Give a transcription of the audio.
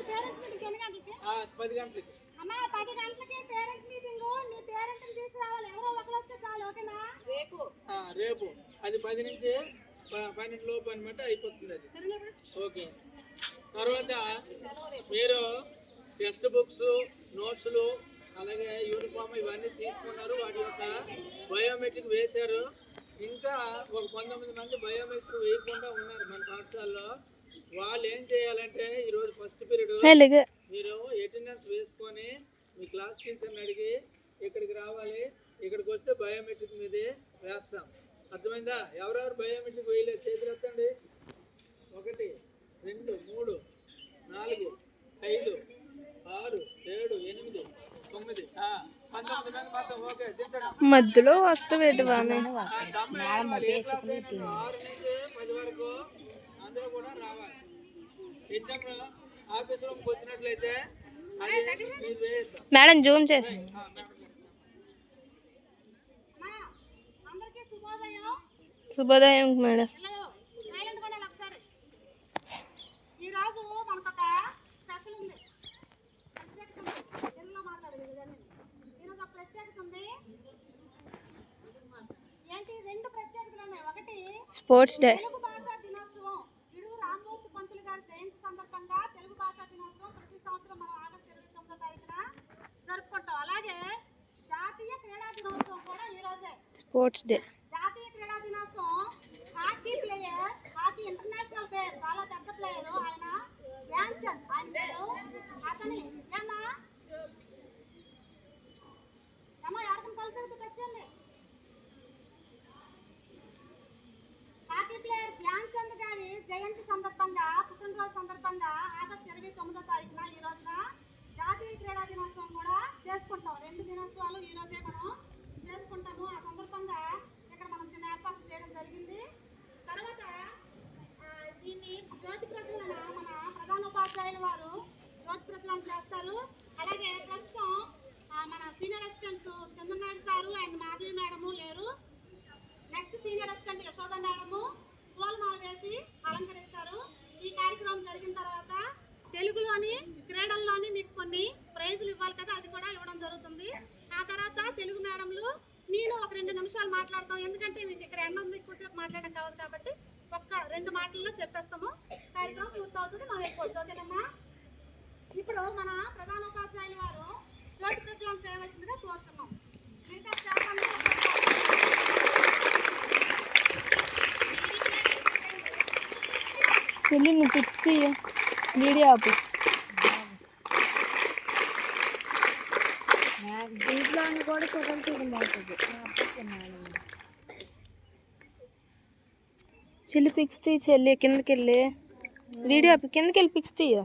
10 గంటలకి అమ్మా 10 గంటలకి పేరెంట్స్ మీటింగ్ నీ పేరెంట్స్ తీసుకురావాలి ఎవరో ఒకరు వస్తే చాలు ఓకేనా రేపు అది 10 నుంచి 12 లోపు అన్నమాట అయిపోతుంది అది ఓకే తర్వాత మీరు టెక్స్ట్ బుక్స్ నోట్స్లు అలాగే యూనిఫామ్ ఇవన్నీ తీసుకున్నారు వాటి యొక్క బయోమెట్రిక్ వేశారు ఇంకా ఒక 19 మంది బయోమెట్రిక్ వేయకుండా ఉన్నారు మన పాఠశాలలో వాళ్ళు ఏం చేయాలంటే ఈరోజు ఫస్ట్ పీరియడ్ మీరు అటెండెన్స్ వేసుకొని మీ క్లాస్ టీచర్ని అడిగి ఇక్కడికి రావాలి ఇక్కడికి వస్తే బయోమెట్రిక్ మీదే వేస్తాం అర్థమైందా ఎవరెవరు బయోమెట్రిక్ వేయలేదు చేతులు ఎత్తండి 1 2 3 4 5 6 7 8 9 19 మంది మొత్తం ఓకే మధ్యలో వస్తావేంటి 6 నుంచి 10 వరకు అందరూ కూడా రావాలి ఎగ్జామ్ ఆఫీస్ రూమ్కి వచ్చినట్లయితే మేడం జూమ్ చేసి శుభోదయం మేడం ఈరోజు మనకు ఒక స్పెషల్ ఉంది ఈరోజు ఒక ప్రత్యేకత ఉంది ఏంటి 2 ప్రత్యేకతలు ఉన్నాయి ఒకటి స్పోర్ట్స్ డే తెలుగు భాషా దినోత్సవం పిడుగు రామ్మూర్తి పంతులు గారి జయంతి సందర్భంగా తెలుగు భాషా దినోత్సవం ప్రతి సంవత్సరం మనం ఆగస్టు 29వ తారీఖున జరుపుకుంటాం అలాగే జాతీయ క్రీడా దినోత్సవం కూడా ఈ రోజే స్పోర్ట్స్ డే జాతీయ క్రీడా దినోత్సవం hockey player hockey international player చాలా పెద్ద ప్లేయర్ ఆయన ధ్యాన్ చంద్ ఆయన పేరు అతని ఏమా ఎవరికైనా కలిపి తెచ్చండి హాకీ ప్లేయర్ ధ్యాన్ చంద్ గారి జయంతి సందర్భంగా పుట్టినరోజు సందర్భంగా ఆగస్టు 29వ తారీఖున ఈ రోజున జాతీయ క్రీడా దినోత్సవం కూడా చేసుకుంటాం 2 దినోత్సవాలు ఈ రోజే మనం చేసుకుంటాము ఆ సందర్భంగా ఇక్కడ మనం చిన్న ఏర్పాట్లు చేయడం జరిగింది తర్వాత దీన్ని జ్యోతి ప్రజ్వలన మన ప్రధాన ఉపాధ్యాయులు వారు జ్యోతి ప్రజ్వలన చేస్తారు అలాగే ప్రస్తుతం మన senior assistants Chandranaidu sir and Madhavi madam లేరు next senior assistant Yashoda madam పూలమాల వేసి అలంకరిస్తారు ఈ కార్యక్రమం జరిగిన తర్వాత తెలుగులోని క్రీడల్లోని మీకు కొన్ని ప్రైజులు ఇవ్వాలి కదా అది కూడా ఇవ్వడం జరుగుతుంది ఆ తర్వాత తెలుగు మేడంలు నేను ఒక 2 నిమిషాలు మాట్లాడతాం ఎందుకంటే మీకు ఇక్కడ ఎండ ఉంది ఎక్కువసేపు మాట్లాడడం కావాలి కాబట్టి ఒక్క 2 మాటల్లో చెప్పేస్తాము కార్యక్రమం పూర్తవుతుంది మనం వెళ్ళిపోవచ్చు ఓకేనమ్మా ఇప్పుడు మన ప్రధాన ఉపాధ్యాయులు వారు జ్యోతి ప్రజ్వలన చేయవలసిందిగా కోరుతున్నాం మిగతా చెల్లి నువ్వు ఫిక్స్ వీడియో ఆపు దీంట్లో కూడా ఫోటోలు తీయడం బాగుంటుంది చెల్లి పిక్స్ తీ చెల్లి కిందకి వెళ్ళి వీడియో ఆపి కిందకి వెళ్ళి పిక్స్ తీయ